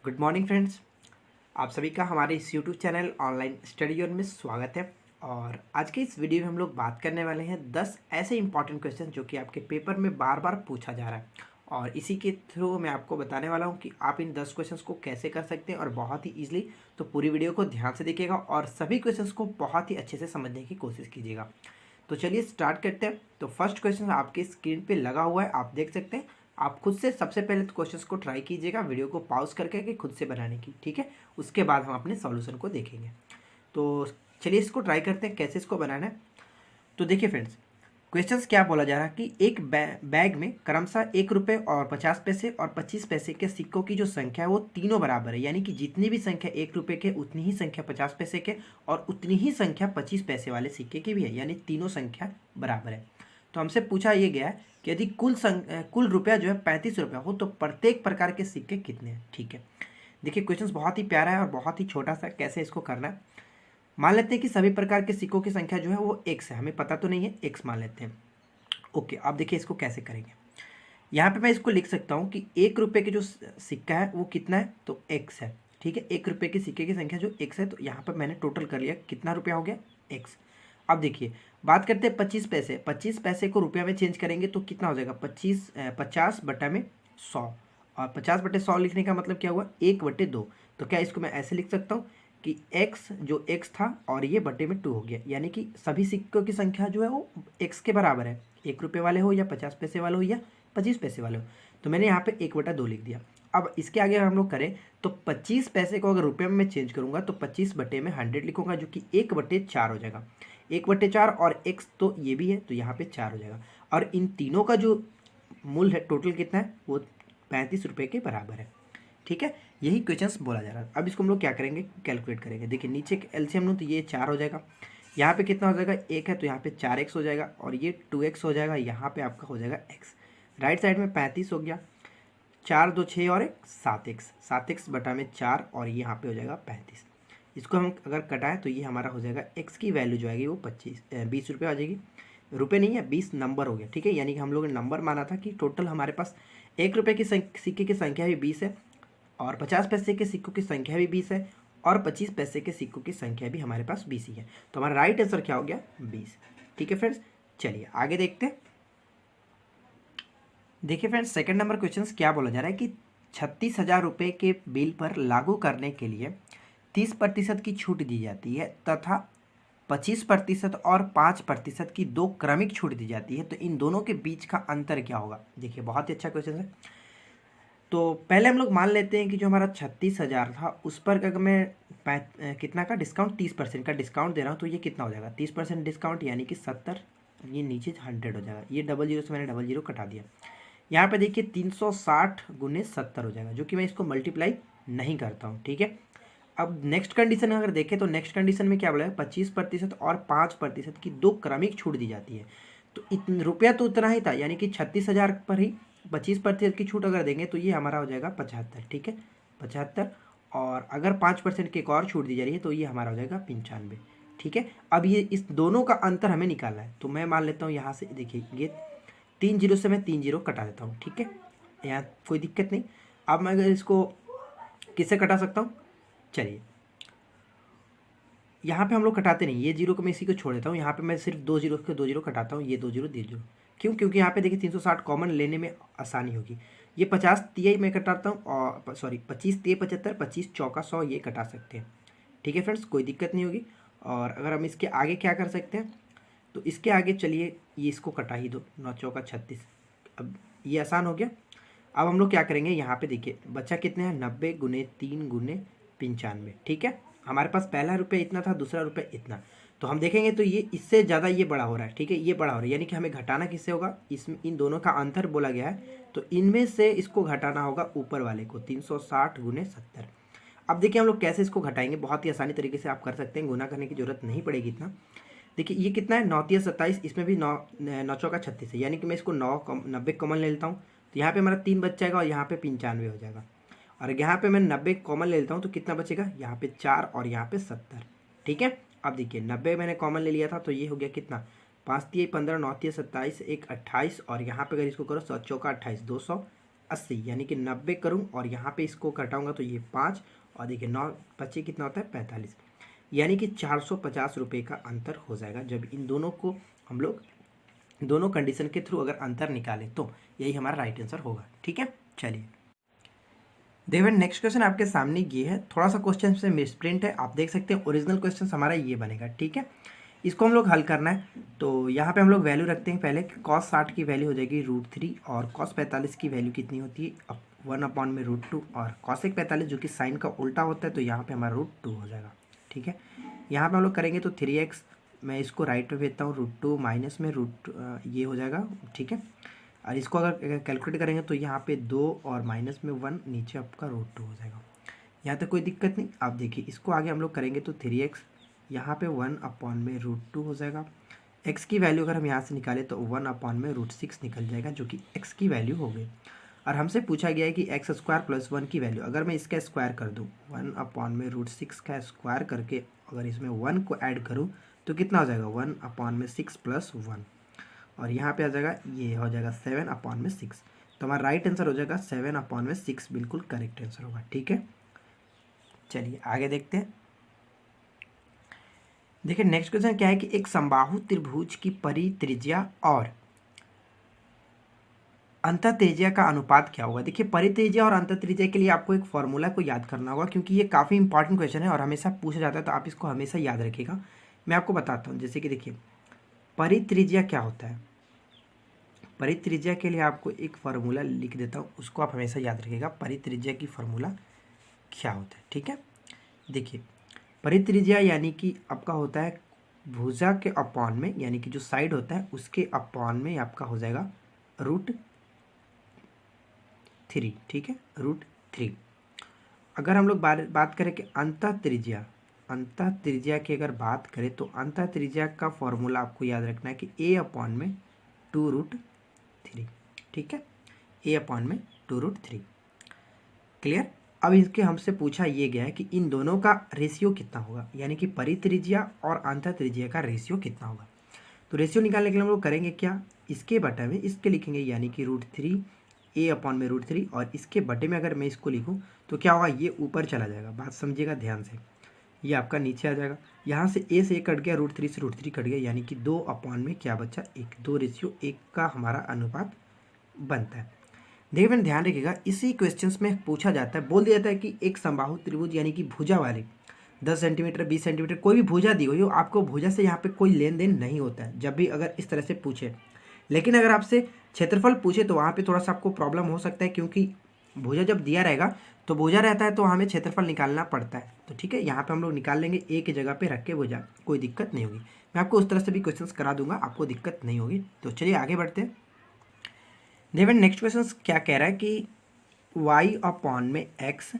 Good morning friends. आप सभी का हमारे इस YouTube channel online study zone में स्वागत है। और आज के इस वीडियो में हम लोग बात करने वाले हैं 10 ऐसे इंपॉर्टेंट क्वेश्चन जो कि आपके पेपर में बार बार पूछा जा रहा है। और इसी के थ्रू मैं आपको बताने वाला हूं कि आप इन 10 क्वेश्चंस को कैसे कर सकते हैं और बहुत ही ईजिली। तो पूरी वीडियो को ध्यान से देखिएगा और सभी क्वेश्चंस को बहुत ही अच्छे से समझने की कोशिश कीजिएगा। तो चलिए स्टार्ट करते हैं। तो फर्स्ट क्वेश्चन आपके स्क्रीन पे लगा हुआ है, आप देख सकते हैं। आप खुद से सबसे पहले तो क्वेश्चंस को ट्राई कीजिएगा, वीडियो को पॉज करके कि खुद से बनाने की, ठीक है। उसके बाद हम अपने सॉल्यूशन को देखेंगे। तो चलिए इसको ट्राई करते हैं कैसे इसको बनाना है। तो देखिए फ्रेंड्स, क्वेश्चंस क्या बोला जा रहा है कि एक बैग में क्रमशः 1 रुपये और 50 पैसे और 25 पैसे के सिक्कों की जो संख्या है वो तीनों बराबर है। यानी कि जितनी भी संख्या 1 रुपये के उतनी ही संख्या 50 पैसे के और उतनी ही संख्या 25 पैसे वाले सिक्के की भी है, यानी तीनों संख्या बराबर है। तो हमसे पूछा ये गया है कि यदि कुल रुपया जो है 35 रुपया हो तो प्रत्येक प्रकार के सिक्के कितने हैं। ठीक है, देखिए क्वेश्चन बहुत ही प्यारा है और बहुत ही छोटा सा। कैसे इसको करना है, मान लेते हैं कि सभी प्रकार के सिक्कों की संख्या जो है वो एक्स है, हमें पता तो नहीं है, एक्स मान लेते हैं। ओके, अब देखिए इसको कैसे करेंगे। यहाँ पे मैं इसको लिख सकता हूँ कि 1 रुपये के जो सिक्का है वो कितना है, तो एक्स है। ठीक है, 1 रुपये के सिक्के की संख्या जो एक्स है, तो यहाँ पर मैंने टोटल कर लिया कितना रुपया हो गया, एक्स। अब देखिए बात करते हैं 25 पैसे। 25 पैसे को रुपया में चेंज करेंगे तो कितना हो जाएगा, 50 बटा 100। और 50/100 लिखने का मतलब क्या हुआ, 1/2। तो क्या इसको मैं ऐसे लिख सकता हूँ कि x जो x था और ये बटे में 2 हो गया। यानी कि सभी सिक्कों की संख्या जो है वो x के बराबर है, 1 रुपये वाले हो या 50 पैसे वाले हो या 25 पैसे वाले हो। तो मैंने यहाँ पे 1/2 लिख दिया। अब इसके आगे हम लोग करें तो 25 पैसे को अगर रुपये में मैं चेंज करूँगा तो 25/100 लिखूंगा, जो कि 1/4 हो जाएगा। 1/4 और x तो ये भी है, तो यहाँ पे 4 हो जाएगा। और इन तीनों का जो मूल है टोटल कितना है, वो 35 रुपये के बराबर है। ठीक है, यही क्वेश्चंस बोला जा रहा है। अब इसको हम लोग क्या करेंगे, कैलकुलेट करेंगे। देखिए नीचे एलसीएम लूँ तो ये 4 हो जाएगा, यहाँ पे कितना हो जाएगा, 1 है तो यहाँ पे 4x हो जाएगा और ये 2x हो जाएगा, यहाँ पे आपका हो जाएगा x। राइट साइड में 35 हो गया, 4 2 6 और 1 7x, 7x/4 और ये यहाँ पे हो जाएगा 35। इसको हम अगर कटाएं तो ये हमारा हो जाएगा x की वैल्यू जो आएगी वो 20 रुपये आ जाएगी। रुपये नहीं है, 20 नंबर हो गया। ठीक है, यानी कि हम लोगों ने नंबर माना था कि टोटल हमारे पास 1 रुपये की सिक्के की संख्या भी 20 है और 50 पैसे के सिक्कों की संख्या भी 20 है और 25 पैसे के सिक्कों की संख्या भी हमारे पास 20 ही है। तो हमारा राइट आंसर क्या हो गया, 20। ठीक है फ्रेंड्स, चलिए आगे देखते हैं। देखिए फ्रेंड्स, सेकंड नंबर क्वेश्चन क्या बोला जा रहा है कि 36,000 रुपये के बिल पर लागू करने के लिए 30% की छूट दी जाती है तथा 25% और 5% की दो क्रमिक छूट दी जाती है। तो इन दोनों के बीच का अंतर क्या होगा। देखिए बहुत ही अच्छा क्वेश्चन है। तो पहले हम लोग मान लेते हैं कि जो हमारा 36,000 था उस पर अगर मैं कितना का डिस्काउंट, 30% का डिस्काउंट दे रहा हूँ, तो ये कितना हो जाएगा, 30% डिस्काउंट यानी कि 70। ये नीचे 100 हो जाएगा, ये 00 से मैंने 00 कटा दिया। यहाँ पे देखिए 360 गुने 70 हो जाएगा, जो कि मैं इसको मल्टीप्लाई नहीं करता हूँ। ठीक है, अब नेक्स्ट कंडीशन अगर देखें तो नेक्स्ट कंडीशन में क्या बोला है, 25% और 5% की दो क्रमिक छूट दी जाती है। तो रुपया तो उतना ही था, यानी कि 36,000 पर ही 25% की छूट अगर देंगे तो ये हमारा हो जाएगा 75। ठीक है, 75 और अगर 5% की एक और छूट दी जा रही है तो ये हमारा हो जाएगा 95। ठीक है, अब ये इस दोनों का अंतर हमें निकालना है। तो मैं मान लेता हूँ यहाँ से, देखिए ये 3 जीरो से मैं 3 जीरो कटा देता हूँ। ठीक है, यहाँ कोई दिक्कत नहीं। अब मैं अगर इसको किससे कटा सकता हूँ, चलिए यहाँ पे हम लोग कटाते नहीं, ये जीरो को मैं इसी को छोड़ देता हूँ। यहाँ पे मैं सिर्फ 2 जीरो के 2 जीरो कटाता हूँ, ये 2 जीरो 2 जीरो। क्यों, क्योंकि यहाँ पे देखिए 360 कॉमन लेने में आसानी होगी। ये 50 तिहाई में कटाता हूँ और सॉरी 25 तिहाई 75, 25 चौका 100 ये कटा सकते हैं। ठीक है फ्रेंड्स, कोई दिक्कत नहीं होगी। और अगर हम इसके आगे क्या कर सकते हैं, तो इसके आगे चलिए ये इसको कटा ही दो, 9 चौका 36। अब ये आसान हो गया। अब हम लोग क्या करेंगे, यहाँ पे देखिए बच्चा कितने हैं, 90 गुने 3 गुने 95। ठीक है, हमारे पास पहला रुपया इतना था, दूसरा रुपया इतना। तो हम देखेंगे तो ये इससे ज़्यादा ये बड़ा हो रहा है। ठीक है, ये बड़ा हो रहा है, यानी कि हमें घटाना किससे होगा, इसमें इन दोनों का अंतर बोला गया है, तो इनमें से इसको घटाना होगा ऊपर वाले को, 360 गुने 70। अब देखिए हम लोग कैसे इसको घटाएंगे, बहुत ही आसानी तरीके से आप कर सकते हैं, गुना करने की जरूरत नहीं पड़ेगी इतना। देखिए ये कितना है, 9 तिया 27, इसमें भी 9 चौका 36 है, यानी कि मैं इसको 90 कॉमन ले लेता हूँ। तो यहाँ पे हमारा 3 बच जाएगा और यहाँ पे 95 हो जाएगा। और यहाँ पे मैं 90 कॉमन ले लेता हूँ तो कितना बचेगा, यहाँ पे 4 और यहाँ पे 70। ठीक है, अब देखिए 90 मैंने कॉमन ले लिया था तो ये हो गया कितना, 5 तिया 15, 9 तिया 27, 1 28 और यहाँ पे अगर इसको करो 7 चौका 28, 200 80 यानी कि 90 करूँ और यहाँ पे इसको घटाऊँगा तो ये 5 और देखिए 9 25 कितना होता है 45, यानी कि 450 रुपये का अंतर हो जाएगा जब इन दोनों को हम लोग दोनों कंडीशन के थ्रू अगर अंतर निकालें तो यही हमारा राइट आंसर होगा। ठीक है, चलिए देखिए नेक्स्ट क्वेश्चन आपके सामने ये है, थोड़ा सा क्वेश्चन से मिसप्रिंट है, आप देख सकते हैं ओरिजिनल क्वेश्चन हमारा ये बनेगा। ठीक है, इसको हम लोग हल करना है तो यहाँ पे हम लोग वैल्यू रखते हैं पहले, cos 60 की वैल्यू हो जाएगी √3 और cos 45 की वैल्यू कितनी होती है 1 में √2 और cos 45 जो कि साइन का उल्टा होता है तो यहाँ पे हमारा √2 हो जाएगा। ठीक है, यहाँ पे हम लोग करेंगे तो 3x, मैं इसको राइट में भेजता हूँ √2 माइनस में ये हो जाएगा। ठीक है, और इसको अगर कैलकुलेट करेंगे तो यहाँ पे 2 और माइनस में 1 नीचे आपका √2 हो जाएगा। यहाँ तक कोई दिक्कत नहीं। आप देखिए इसको आगे हम लोग करेंगे तो 3x यहाँ पे 1 में √2 हो जाएगा। x की वैल्यू अगर हम यहाँ से निकालें तो 1 में √6 निकल जाएगा जो कि x की वैल्यू हो गई। और हमसे पूछा गया है कि x² + 1 की वैल्यू, अगर मैं इसका स्क्वायर कर दूँ 1/√6 का स्क्वायर करके अगर इसमें 1 को ऐड करूँ तो कितना हो जाएगा 1/6 + 1 और यहाँ पे आ जाएगा ये हो जाएगा 7/6, तो हमारा राइट आंसर हो जाएगा 7/6, बिल्कुल करेक्ट आंसर होगा। ठीक है, चलिए आगे देखते हैं। देखिए नेक्स्ट क्वेश्चन क्या है कि एक समबाहु त्रिभुज की परित्रिज्या और अंतःत्रिज्या का अनुपात क्या होगा। देखिए परित्रिज्या और अंतःत्रिज्या के लिए आपको एक फॉर्मूला को याद करना होगा क्योंकि ये काफ़ी इंपॉर्टेंट क्वेश्चन है और हमेशा पूछा जाता है, तो आप इसको हमेशा याद रखिएगा। मैं आपको बताता हूँ, जैसे कि देखिए परित्रिज्या क्या होता है। परित्रिज्या के लिए आपको एक फार्मूला लिख देता हूँ, उसको आप हमेशा याद रखिएगा परित्रिज्या की फार्मूला क्या होता है। ठीक है, देखिए परित्रिज्या यानी कि आपका होता है भुजा के अपॉन में, यानी कि जो साइड होता है उसके अपॉन में आपका हो जाएगा √3। ठीक है, √3। अगर हम लोग बात करें कि अंतःत्रिज्या की अगर बात करें तो अंतःत्रिज्या का फॉर्मूला आपको याद रखना है कि a/2√3। ठीक है, a/2√3। क्लियर। अब इसके हमसे पूछा ये गया है कि इन दोनों का रेशियो कितना होगा, यानी कि परित्रिज्या और अंतःत्रिज्या का रेशियो कितना होगा। तो रेशियो निकालने के लिए हम लोग करेंगे क्या, इसके बटे में इसके लिखेंगे, यानी कि √3 a/√3 और इसके बटे में अगर मैं इसको लिखूं तो क्या होगा, ये ऊपर चला जाएगा। बात समझिएगा ध्यान से, ये आपका नीचे आ जाएगा। यहाँ से a से a कट गया, √3 से √3 कट गया, यानी कि 2 में क्या बचा 1, 2:1 का हमारा अनुपात बनता है। देखिए मैंने ध्यान रखिएगा, इसी क्वेश्चंस में पूछा जाता है, बोल दिया जाता है कि एक समबाहु त्रिभुज यानी कि भुजा वाले 10 सेंटीमीटर 20 सेंटीमीटर कोई भी भुजा दी हुई हो, आपको भुजा से यहाँ पे कोई लेन देन नहीं होता है जब भी अगर इस तरह से पूछे। लेकिन अगर आपसे क्षेत्रफल पूछे तो वहाँ पे थोड़ा सा आपको प्रॉब्लम हो सकता है, क्योंकि भुजा जब दिया रहेगा तो भुजा रहता है तो हमें क्षेत्रफल निकालना पड़ता है। तो ठीक है, यहाँ पे हम लोग निकाल लेंगे एक की जगह पे रख के भुजा, कोई दिक्कत नहीं होगी। मैं आपको उस तरह से भी क्वेश्चंस करा दूंगा, आपको दिक्कत नहीं होगी। तो चलिए आगे बढ़ते हैं। देखिए नेक्स्ट क्वेश्चन क्या कह रहा है कि y/x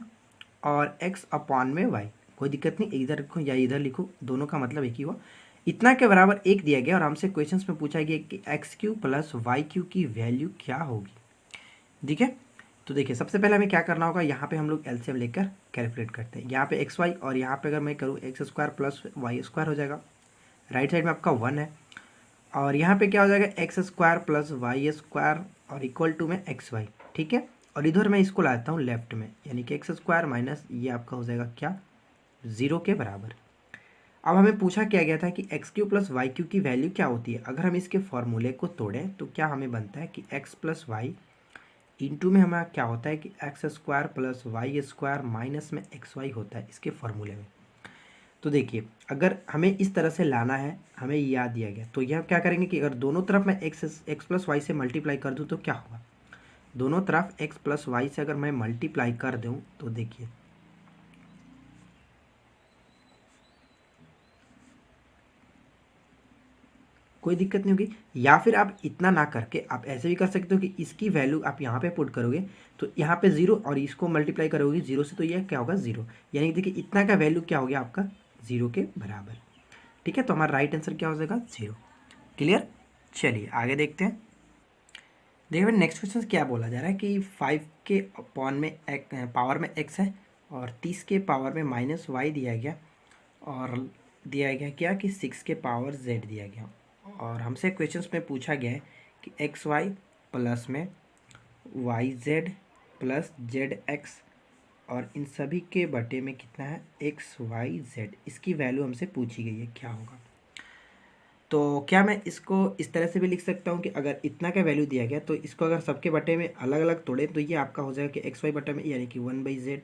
और x/y, कोई दिक्कत नहीं, इधर लिखो या इधर लिखो, दोनों का मतलब एक ही हुआ। इतना के बराबर 1 दिया गया और हमसे क्वेश्चंस में पूछा गया कि x³ + y³ की वैल्यू क्या होगी। ठीक है, तो देखिए सबसे पहले हमें क्या करना होगा, यहाँ पे हम लोग एलसीएम लेकर कैलकुलेट करते हैं। यहाँ पे xy और यहाँ पे अगर मैं करूँ x² + y² हो जाएगा, राइट साइड में आपका 1 है और यहाँ पे क्या हो जाएगा x² + y² और इक्वल टू में xy। ठीक है, और इधर मैं इसको लाता हूँ लेफ्ट में, यानी कि x² माइनस ये आपका हो जाएगा क्या 0 के बराबर। अब हमें पूछा क्या गया था कि x³ + y³ की वैल्यू क्या होती है। अगर हम इसके फॉर्मूले को तोड़ें तो क्या हमें बनता है कि x + y इंटू में हमें क्या होता है कि x² + y² माइनस में xy होता है इसके फॉर्मूले में। तो देखिए अगर हमें इस तरह से लाना है, हमें याद दिया गया, तो यह क्या करेंगे कि अगर दोनों तरफ मैं x + y से मल्टीप्लाई कर दूं तो क्या होगा, दोनों तरफ x + y से अगर मैं मल्टीप्लाई कर दूं तो देखिए कोई दिक्कत नहीं होगी। या फिर आप इतना ना करके आप ऐसे भी कर सकते हो कि इसकी वैल्यू आप यहाँ पे पुट करोगे तो यहाँ पे 0 और इसको मल्टीप्लाई करोगे 0 से, तो यह क्या होगा 0, यानी कि देखिए इतना का वैल्यू क्या हो गया आपका 0 के बराबर। ठीक है, तो हमारा राइट आंसर क्या हो जाएगा 0। क्लियर, चलिए आगे देखते हैं। देखिए नेक्स्ट क्वेश्चन क्या बोला जा रहा है कि 5 के पावर में x है और 30 के पावर में -y दिया गया और दिया गया क्या कि 6 के पावर z दिया गया और हमसे क्वेश्चंस में पूछा गया है कि xy प्लस में Y Z plus Z X, और इन सभी के बटे में कितना है, एक्स वाई जेड। इसकी वैल्यू हमसे पूछी गई है, क्या होगा। तो क्या मैं इसको इस तरह से भी लिख सकता हूँ कि अगर इतना का वैल्यू दिया गया तो इसको अगर सबके बटे में अलग अलग तोड़े तो ये आपका हो जाएगा कि एक्स वाई बटे में, यानी कि 1/z,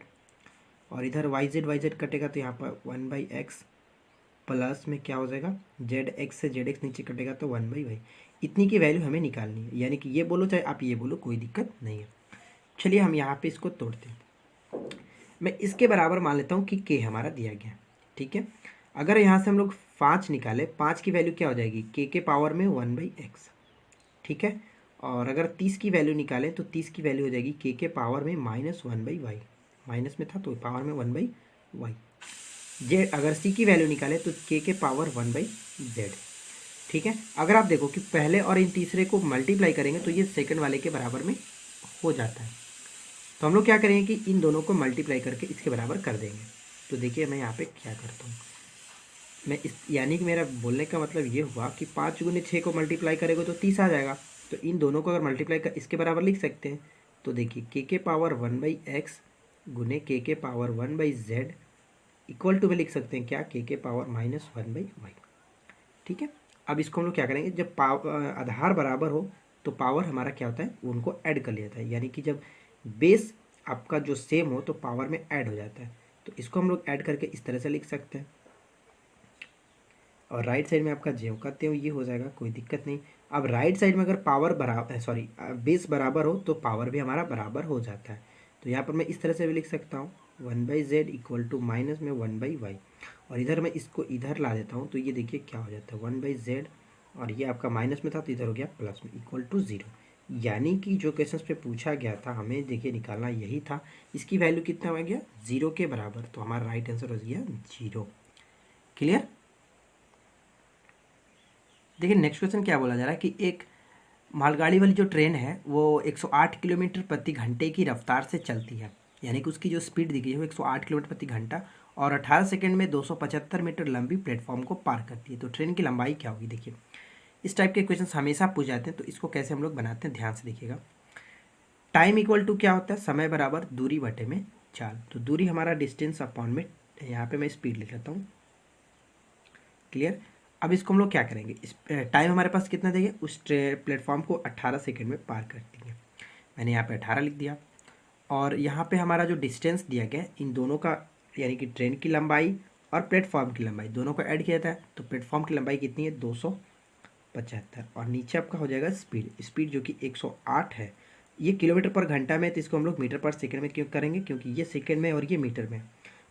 और इधर वाई जेड कटेगा तो यहाँ पर 1/x, प्लस में क्या हो जाएगा, जेड एक्स से जेड एक्स नीचे कटेगा तो 1/y। इतनी की वैल्यू हमें निकालनी है, यानी कि ये बोलो चाहे आप ये बोलो, कोई दिक्कत नहीं है। चलिए हम यहाँ पे इसको तोड़ते हैं। मैं इसके बराबर मान लेता हूँ कि के हमारा दिया गया, ठीक है। अगर यहाँ से हम लोग 5 निकालें, 5 की वैल्यू क्या हो जाएगी, के पावर में 1/x, ठीक है। और अगर 30 की वैल्यू निकालें तो 30 की वैल्यू हो जाएगी के पावर में -1/y, माइनस में था तो पावर में 1/y। जेड अगर सी की वैल्यू निकालें तो के पावर 1/z, ठीक है। अगर आप देखो कि पहले और इन तीसरे को मल्टीप्लाई करेंगे तो ये सेकंड वाले के बराबर में हो जाता है। तो हम लोग क्या करेंगे कि इन दोनों को मल्टीप्लाई करके इसके बराबर कर देंगे। तो देखिए मैं यहाँ पे क्या करता हूँ, मैं इस यानी कि मेरा बोलने का मतलब ये हुआ कि 5 गुने 6 को मल्टीप्लाई करेंगे तो 30 आ जाएगा। तो इन दोनों को अगर मल्टीप्लाई कर इसके बराबर लिख सकते हैं। तो देखिए के पावर 1/x गुने के पावर 1/z इक्वल टू में लिख सकते हैं क्या, के पावर -1/y, ठीक है। अब इसको हम लोग क्या करेंगे, जब आधार बराबर हो तो पावर हमारा क्या होता है, उनको ऐड कर लिया जाता है, यानी कि जब बेस आपका जो सेम हो तो पावर में ऐड हो जाता है। तो इसको हम लोग ऐड करके इस तरह से लिख सकते हैं, और राइट साइड में आपका ज्यों का त्यों ये हो जाएगा, कोई दिक्कत नहीं। अब राइट साइड में अगर पावर बराबर सॉरी बेस बराबर हो तो पावर भी हमारा बराबर हो जाता है। तो यहाँ पर मैं इस तरह से भी लिख सकता हूँ 1/z इक्वल टू माइनस में 1/y, और इधर मैं इसको इधर ला देता हूँ तो ये देखिए क्या हो जाता है 1/z, और ये आपका माइनस में था तो इधर हो गया प्लस में इक्वल टू 0। यानी कि जो क्वेश्चन पे पूछा गया था हमें देखिए निकालना यही था, इसकी वैल्यू कितना हो गया, 0 के बराबर। तो हमारा राइट आंसर हो गया 0। क्लियर। देखिए नेक्स्ट क्वेश्चन क्या बोला जा रहा है कि एक मालगाड़ी वाली जो ट्रेन है वो 108 किलोमीटर प्रति घंटे की रफ्तार से चलती है, यानी कि उसकी जो स्पीड दी गई है वो 108 किलोमीटर प्रति घंटा, और 18 सेकंड में 275 मीटर लंबी प्लेटफॉर्म को पार करती है। तो ट्रेन की लंबाई क्या होगी। देखिए इस टाइप के क्वेश्चन हमेशा पूछ जाते हैं, तो इसको कैसे हम लोग बनाते हैं ध्यान से देखिएगा। टाइम इक्वल टू क्या होता है, समय बराबर दूरी बटे में चाल। तो दूरी हमारा डिस्टेंस अपॉन में, यहाँ पे मैं स्पीड लिख लेता हूँ। क्लियर। अब इसको हम लोग क्या करेंगे, इस टाइम हमारे पास कितना देंगे, उस प्लेटफॉर्म को 18 सेकंड में पार करती है। मैंने यहाँ पे 18 लिख दिया, और यहाँ पे हमारा जो डिस्टेंस दिया गया इन दोनों का, यानी कि ट्रेन की लंबाई और प्लेटफॉर्म की लंबाई दोनों को ऐड किया जाता है। तो प्लेटफॉर्म की लंबाई कितनी है 275, और नीचे आपका हो जाएगा स्पीड जो कि 108 है। ये किलोमीटर पर घंटा में, तो इसको हम लोग मीटर पर सेकंड में क्यों करेंगे, क्योंकि ये सेकंड में और ये मीटर में।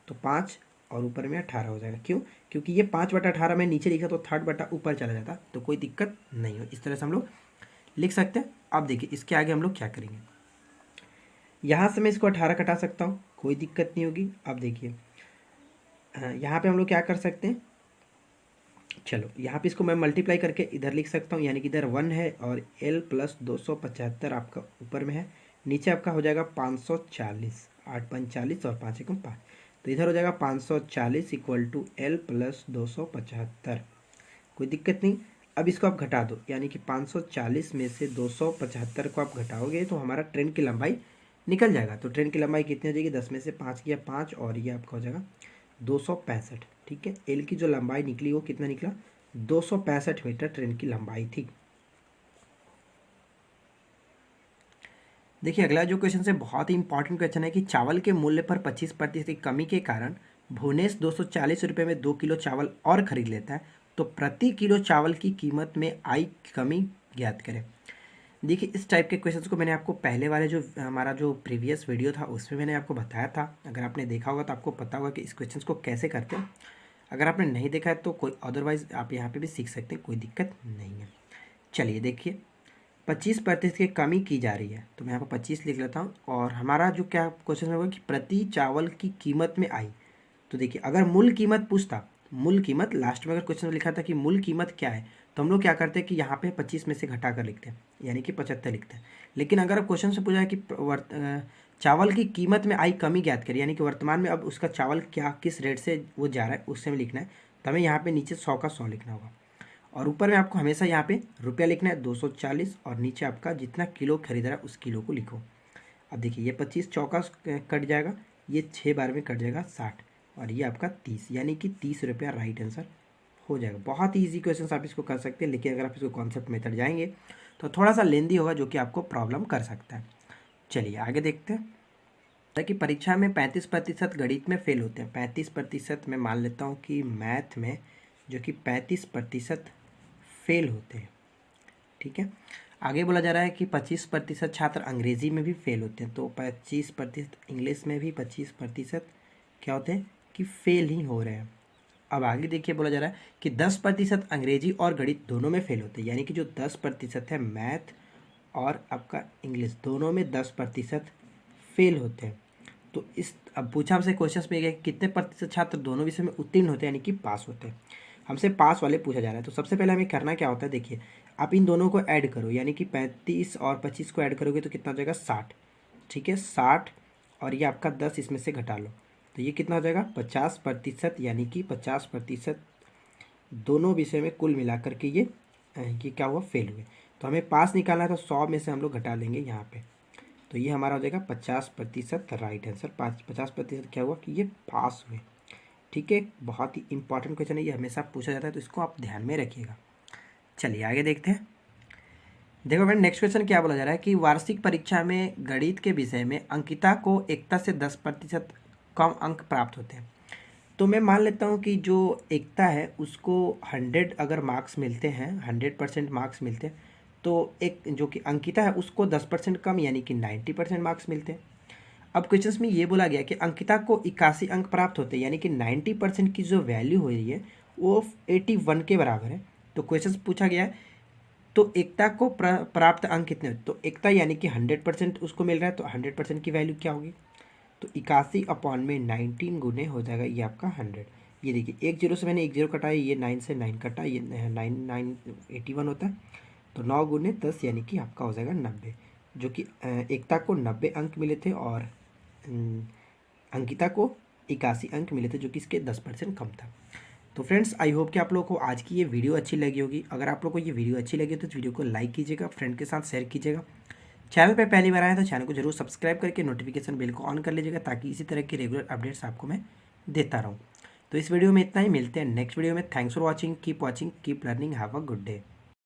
तो 5 और ऊपर में 18 हो जाएगा, क्यों, क्योंकि ये 5/18 में नीचे लिखा तो 3rd बटा ऊपर चला जाता, तो कोई दिक्कत नहीं हो। इस तरह से हम लोग लिख सकते हैं। अब देखिए इसके आगे हम लोग क्या करेंगे, यहाँ से मैं इसको 18 कटा सकता हूँ, कोई दिक्कत नहीं होगी। अब देखिए यहाँ पे हम लोग क्या कर सकते हैं, चलो यहाँ पे इसको मैं मल्टीप्लाई करके इधर लिख सकता हूँ, यानी कि इधर 1 है और l प्लस 275 आपका ऊपर में है, नीचे आपका हो जाएगा 540, 8 5 40 और 5 1 5, तो इधर हो जाएगा 540 इक्वल टू l प्लस 275, कोई दिक्कत नहीं। अब इसको आप घटा दो, यानी कि 540 में से 275 को आप घटाओगे तो हमारा ट्रेन की लंबाई निकल जाएगा। तो ट्रेन की लंबाई कितनी हो जाएगी, 10 में से 5 किया 5, और ये आपका हो जाएगा 265, ठीक है। एल की जो लंबाई निकली वो कितना निकला, 265 मीटर ट्रेन की लंबाई थी। देखिए अगला जो क्वेश्चन है बहुत ही इंपॉर्टेंट क्वेश्चन है कि चावल के मूल्य पर 25% की कमी के कारण भुवनेश 240 रुपये में 2 किलो चावल और खरीद लेता है, तो प्रति किलो चावल की कीमत में आई कमी ज्ञात करें। देखिए इस टाइप के क्वेश्चंस को मैंने आपको पहले वाले जो हमारा जो प्रीवियस वीडियो था उसमें मैंने आपको बताया था, अगर आपने देखा होगा तो आपको पता होगा कि इस क्वेश्चंस को कैसे करते हैं। अगर आपने नहीं देखा है तो कोई अदरवाइज आप यहाँ पे भी सीख सकते हैं, कोई दिक्कत नहीं है। चलिए देखिए 25% की कमी की जा रही है, तो मैं यहाँ पर 25 लिख लेता हूँ, और हमारा जो क्या क्वेश्चन होगा कि प्रति चावल की कीमत में आई। तो देखिए अगर मूल कीमत पूछता, मूल कीमत लास्ट में अगर क्वेश्चन में लिखा था कि मूल कीमत क्या है, तो हम लोग क्या करते हैं कि यहाँ पे 25 में से घटा कर लिखते हैं, यानी कि 75 लिखते हैं। लेकिन अगर क्वेश्चन से पूछा है कि चावल की कीमत में आई कमी ज्ञात करिए, यानी कि वर्तमान में अब उसका चावल क्या किस रेट से वो जा रहा है उससे में लिखना है, तो हमें यहाँ पे नीचे 100 का 100 लिखना होगा। और ऊपर में आपको हमेशा यहाँ पे रुपया लिखना है 240 और नीचे आपका जितना किलो खरीद रहा है उस किलो को लिखो। अब देखिए ये 25 चौका कट जाएगा, ये 6 बार में कट जाएगा 60 और ये आपका 30, यानी कि 30 रुपया राइट आंसर हो जाएगा। बहुत ही ईजी क्वेश्चन आप इसको कर सकते हैं, लेकिन अगर आप इसको कॉन्सेप्ट मेथड जाएंगे तो थोड़ा सा लेंदी होगा जो कि आपको प्रॉब्लम कर सकता है। चलिए आगे देखते हैं। कि परीक्षा में 35% गणित में फेल होते हैं। 35% में मान लेता हूँ कि मैथ में जो कि 35% फेल होते हैं, ठीक है। आगे बोला जा रहा है कि 25% छात्र अंग्रेजी में भी फेल होते हैं, तो 25% इंग्लिश में भी 25% क्या होते हैं कि फेल ही हो रहे हैं। अब आगे देखिए बोला जा रहा है कि 10% अंग्रेजी और गणित दोनों में फेल होते हैं, यानी कि जो 10% है मैथ और आपका इंग्लिश दोनों में 10% फेल होते हैं। तो इस अब पूछा हमसे क्वेश्चन में गया कितने प्रतिशत छात्र दोनों विषय में उत्तीर्ण होते हैं, यानी कि पास होते हैं। हमसे पास वाले पूछा जा रहा है, तो सबसे पहले हमें करना क्या होता है, देखिए आप इन दोनों को ऐड करो, यानी कि 35 और 25 को ऐड करोगे तो कितना हो जाएगा 60, ठीक है 60 और ये आपका 10 इसमें से घटा लो तो ये कितना हो जाएगा 50%, यानी कि 50% दोनों विषय में कुल मिलाकर के ये क्या हुआ फेल हुए। तो हमें पास निकालना है तो 100 में से हम लोग घटा लेंगे यहाँ पे, तो ये हमारा हो जाएगा 50% राइट आंसर। 50% क्या हुआ कि ये पास हुए, ठीक है। बहुत ही इंपॉर्टेंट क्वेश्चन है, ये हमेशा पूछा जाता है तो इसको आप ध्यान में रखिएगा। चलिए आगे देखते हैं। देखो फ्रेंड नेक्स्ट क्वेश्चन क्या बोला जा रहा है कि वार्षिक परीक्षा में गणित के विषय में अंकिता को एकता से 10% कम अंक प्राप्त होते हैं। तो मैं मान लेता हूँ कि जो एकता है उसको 100 अगर मार्क्स मिलते हैं, 100% मार्क्स मिलते हैं, तो एक जो कि अंकिता है उसको 10% कम यानी कि 90% मार्क्स मिलते हैं। अब क्वेश्चन में ये बोला गया कि अंकिता को 81 अंक प्राप्त होते हैं, यानी कि 90% की जो वैल्यू हो रही है वो 81 के बराबर है। तो क्वेश्चन पूछा गया है तो एकता को प्राप्त अंक कितने, तो एकता यानी कि 100% उसको मिल रहा है, तो 100% की वैल्यू क्या होगी, तो 81/19 गुने हो जाएगा ये आपका 100। ये देखिए एक जीरो से मैंने एक जीरो कटा है, ये 9 से 9 कटा, ये 81 होता है, तो 9 गुने 10 यानी कि आपका हो जाएगा 90, जो कि एकता को 90 अंक मिले थे और अंकिता को 81 अंक मिले थे, जो कि इसके 10% कम था। तो फ्रेंड्स आई होप कि आप लोगों को आज की ये वीडियो अच्छी लगी होगी। अगर आप लोगों को ये वीडियो अच्छी लगी तो इस वीडियो को लाइक कीजिएगा, फ्रेंड के साथ शेयर कीजिएगा। चैनल पे पहली बार आए तो चैनल को जरूर सब्सक्राइब करके नोटिफिकेशन बेल को ऑन कर लीजिएगा, ताकि इसी तरह की रेगुलर अपडेट्स आपको मैं देता रहूँ। तो इस वीडियो में इतना ही, मिलते हैं नेक्स्ट वीडियो में। Thanks for watching, keep learning, have a good day.